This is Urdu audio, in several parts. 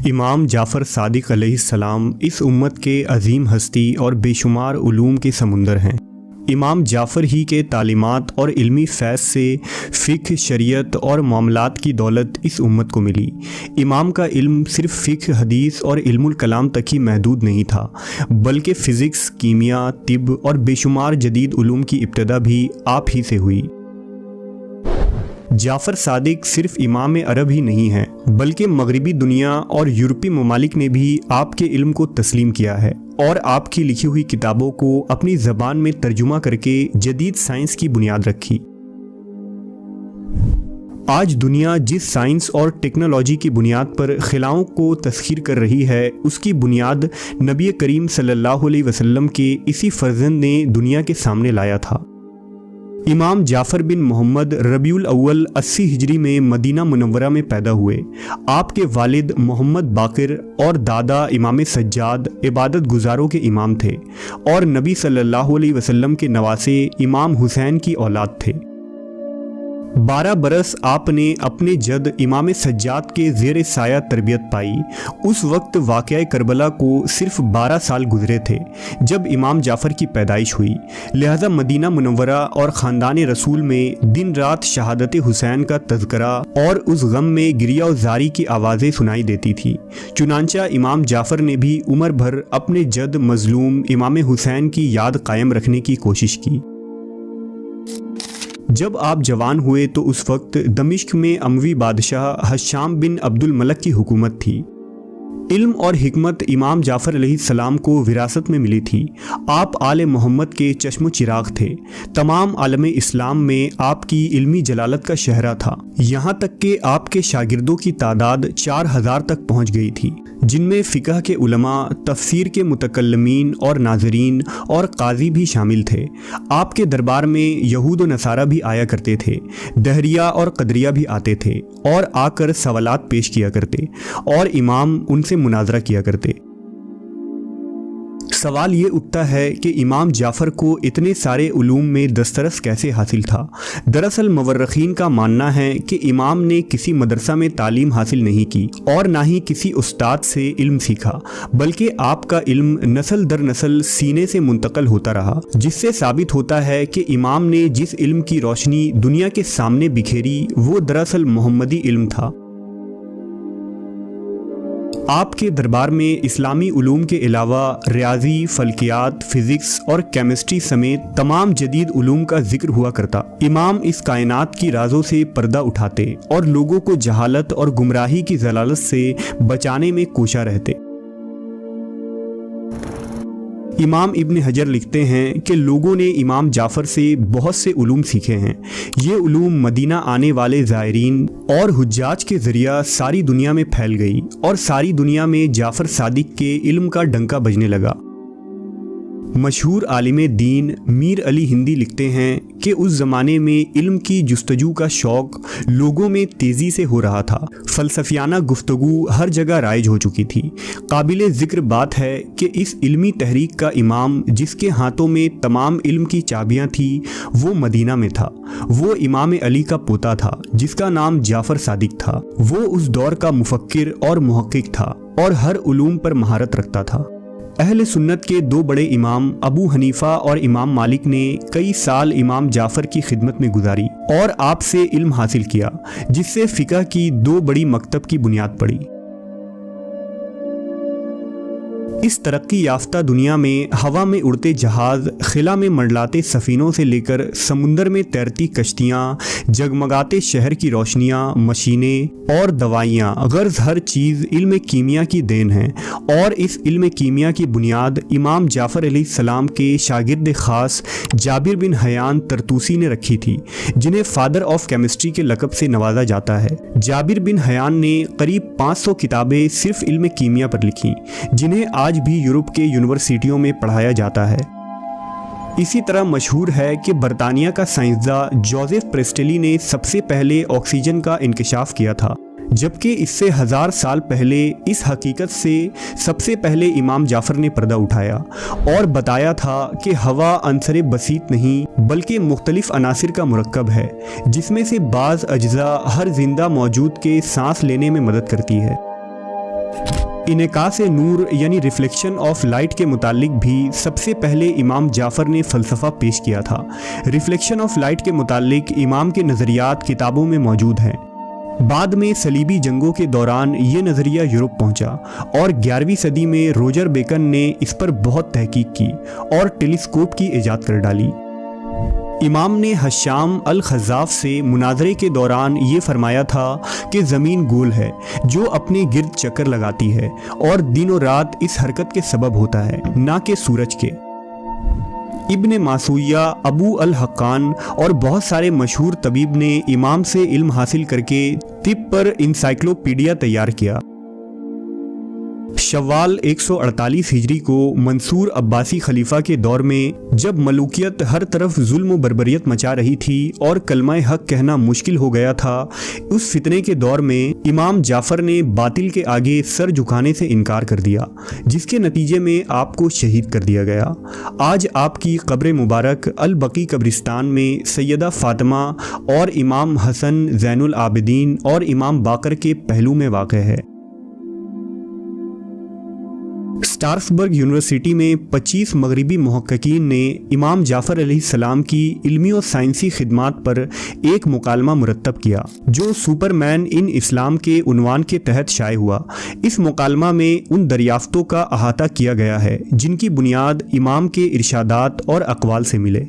امام جعفر صادق علیہ السلام اس امت کے عظیم ہستی اور بے شمار علوم کے سمندر ہیں۔ امام جعفر ہی کے تعلیمات اور علمی فیض سے فقہ، شریعت اور معاملات کی دولت اس امت کو ملی۔ امام کا علم صرف فقہ، حدیث اور علم الکلام تک ہی محدود نہیں تھا، بلکہ فزکس، کیمیا، طب اور بے شمار جدید علوم کی ابتدا بھی آپ ہی سے ہوئی۔ جعفر صادق صرف امام عرب ہی نہیں ہیں، بلکہ مغربی دنیا اور یورپی ممالک نے بھی آپ کے علم کو تسلیم کیا ہے اور آپ کی لکھی ہوئی کتابوں کو اپنی زبان میں ترجمہ کر کے جدید سائنس کی بنیاد رکھی۔ آج دنیا جس سائنس اور ٹیکنالوجی کی بنیاد پر خلاؤں کو تسخیر کر رہی ہے، اس کی بنیاد نبی کریم صلی اللہ علیہ وسلم کے اسی فرزند نے دنیا کے سامنے لایا تھا۔ امام جعفر بن محمد ربیع الاول 80 ہجری میں مدینہ منورہ میں پیدا ہوئے۔ آپ کے والد محمد باقر اور دادا امام سجاد عبادت گزاروں کے امام تھے اور نبی صلی اللہ علیہ وسلم کے نواسے امام حسین کی اولاد تھے۔ 12 برس آپ نے اپنے جد امام سجاد کے زیر سایہ تربیت پائی۔ اس وقت واقعہ کربلا کو صرف 12 سال گزرے تھے جب امام جعفر کی پیدائش ہوئی، لہذا مدینہ منورہ اور خاندان رسول میں دن رات شہادت حسین کا تذکرہ اور اس غم میں گریہ و زاری کی آوازیں سنائی دیتی تھی۔ چنانچہ امام جعفر نے بھی عمر بھر اپنے جد مظلوم امام حسین کی یاد قائم رکھنے کی کوشش کی۔ جب آپ جوان ہوئے تو اس وقت دمشق میں اموی بادشاہ حشام بن عبد الملک کی حکومت تھی۔ علم اور حکمت امام جعفر علیہ السلام کو وراثت میں ملی تھی۔ آپ آل محمد کے چشم و چراغ تھے۔ تمام عالم اسلام میں آپ کی علمی جلالت کا شہرہ تھا، یہاں تک کہ آپ کے شاگردوں کی تعداد 4000 تک پہنچ گئی تھی، جن میں فقہ کے علماء، تفسیر کے متکلمین اور ناظرین اور قاضی بھی شامل تھے۔ آپ کے دربار میں یہود و نصارہ بھی آیا کرتے تھے، دہریہ اور قدریہ بھی آتے تھے اور آ کر سوالات پیش کیا کرتے اور امام ان سے مناظرہ کیا کرتے۔ سوال یہ اٹھتا ہے کہ امام جعفر کو اتنے سارے علوم میں دسترس کیسے حاصل تھا؟ دراصل مورخین کا ماننا ہے کہ امام نے کسی مدرسہ میں تعلیم حاصل نہیں کی اور نہ ہی کسی استاد سے علم سیکھا، بلکہ آپ کا علم نسل در نسل سینے سے منتقل ہوتا رہا، جس سے ثابت ہوتا ہے کہ امام نے جس علم کی روشنی دنیا کے سامنے بکھیری وہ دراصل محمدی علم تھا۔ آپ کے دربار میں اسلامی علوم کے علاوہ ریاضی، فلکیات، فزکس اور کیمسٹری سمیت تمام جدید علوم کا ذکر ہوا کرتا۔ امام اس کائنات کی رازوں سے پردہ اٹھاتے اور لوگوں کو جہالت اور گمراہی کی ضلالت سے بچانے میں کوشاں رہتے۔ امام ابن حجر لکھتے ہیں کہ لوگوں نے امام جعفر سے بہت سے علوم سیکھے ہیں۔ یہ علوم مدینہ آنے والے زائرین اور حجاج کے ذریعہ ساری دنیا میں پھیل گئی اور ساری دنیا میں جعفر صادق کے علم کا ڈنکا بجنے لگا۔ مشہور عالم دین میر علی ہندی لکھتے ہیں کہ اس زمانے میں علم کی جستجو کا شوق لوگوں میں تیزی سے ہو رہا تھا۔ فلسفیانہ گفتگو ہر جگہ رائج ہو چکی تھی۔ قابل ذکر بات ہے کہ اس علمی تحریک کا امام جس کے ہاتھوں میں تمام علم کی چابیاں تھیں وہ مدینہ میں تھا۔ وہ امام علی کا پوتا تھا جس کا نام جعفر صادق تھا۔ وہ اس دور کا مفکر اور محقق تھا اور ہر علوم پر مہارت رکھتا تھا۔ اہل سنت کے 2 بڑے امام ابو حنیفہ اور امام مالک نے کئی سال امام جعفر کی خدمت میں گزاری اور آپ سے علم حاصل کیا، جس سے فقہ کی 2 بڑی مکتب کی بنیاد پڑی۔ اس ترقی یافتہ دنیا میں ہوا میں اڑتے جہاز، خلا میں منڈلاتے سفینوں سے لے کر سمندر میں تیرتی کشتیاں، جگمگاتے شہر کی روشنیاں، مشینیں اور دوائیاں، غرض ہر چیز علم کیمیا کی دین ہے، اور اس علم کیمیا کی بنیاد امام جعفر علیہ السلام کے شاگرد خاص جابر بن حیان طرطوسی نے رکھی تھی، جنہیں فادر آف کیمسٹری کے لقب سے نوازا جاتا ہے۔ جابر بن حیان نے قریب 500 کتابیں صرف علم کیمیا پر لکھیں، جنہیں آج بھی یورپ کے یونیورسٹیوں میں پڑھایا جاتا ہے۔ اسی طرح مشہور ہے کہ برطانیہ کا سائنسداں جوزف پریسٹلی نے سب سے پہلے آکسیجن کا انکشاف کیا تھا، جبکہ اس سے 1000 سال پہلے اس حقیقت سے سب سے پہلے امام جعفر نے پردہ اٹھایا اور بتایا تھا کہ ہوا عنصر بسیط نہیں بلکہ مختلف عناصر کا مرکب ہے، جس میں سے بعض اجزاء ہر زندہ موجود کے سانس لینے میں مدد کرتی ہے۔ انعکاس نور یعنی ریفلیکشن آف لائٹ کے متعلق بھی سب سے پہلے امام جعفر نے فلسفہ پیش کیا تھا۔ ریفلیکشن آف لائٹ کے متعلق امام کے نظریات کتابوں میں موجود ہیں۔ بعد میں صلیبی جنگوں کے دوران یہ نظریہ یورپ پہنچا اور 11ویں صدی میں روجر بیکن نے اس پر بہت تحقیق کی اور ٹیلیسکوپ کی ایجاد کر ڈالی۔ امام نے حشام الخزاف سے مناظرے کے دوران یہ فرمایا تھا کہ زمین گول ہے جو اپنے گرد چکر لگاتی ہے اور دن و رات اس حرکت کے سبب ہوتا ہے، نہ کہ سورج کے۔ ابن ماسویہ، ابو الحقان اور بہت سارے مشہور طبیب نے امام سے علم حاصل کر کے طب پر انسائکلوپیڈیا تیار کیا۔ شوال 148 ہجری کو منصور عباسی خلیفہ کے دور میں جب ملوکیت ہر طرف ظلم و بربریت مچا رہی تھی اور کلمہ حق کہنا مشکل ہو گیا تھا، اس فتنے کے دور میں امام جعفر نے باطل کے آگے سر جھکانے سے انکار کر دیا، جس کے نتیجے میں آپ کو شہید کر دیا گیا۔ آج آپ کی قبر مبارک البقیع قبرستان میں سیدہ فاطمہ اور امام حسن زین العابدین اور امام باقر کے پہلو میں واقع ہے۔ اسٹارسبرگ یونیورسٹی میں 25 مغربی محققین نے امام جعفر علیہ السلام کی علمی و سائنسی خدمات پر ایک مکالمہ مرتب کیا جو سپر مین ان اسلام کے عنوان کے تحت شائع ہوا۔ اس مکالمہ میں ان دریافتوں کا احاطہ کیا گیا ہے جن کی بنیاد امام کے ارشادات اور اقوال سے ملے۔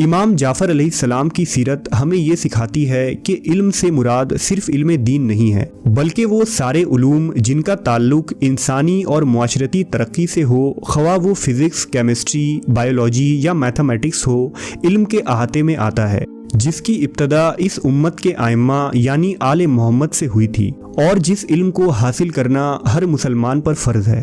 امام جعفر علیہ السلام کی سیرت ہمیں یہ سکھاتی ہے کہ علم سے مراد صرف علم دین نہیں ہے، بلکہ وہ سارے علوم جن کا تعلق انسانی اور معاشرتی ترقی سے ہو، خواہ وہ فزکس، کیمسٹری، بایولوجی یا میتھمیٹکس ہو، علم کے احاطے میں آتا ہے، جس کی ابتدا اس امت کے ائمہ یعنی آل محمد سے ہوئی تھی اور جس علم کو حاصل کرنا ہر مسلمان پر فرض ہے۔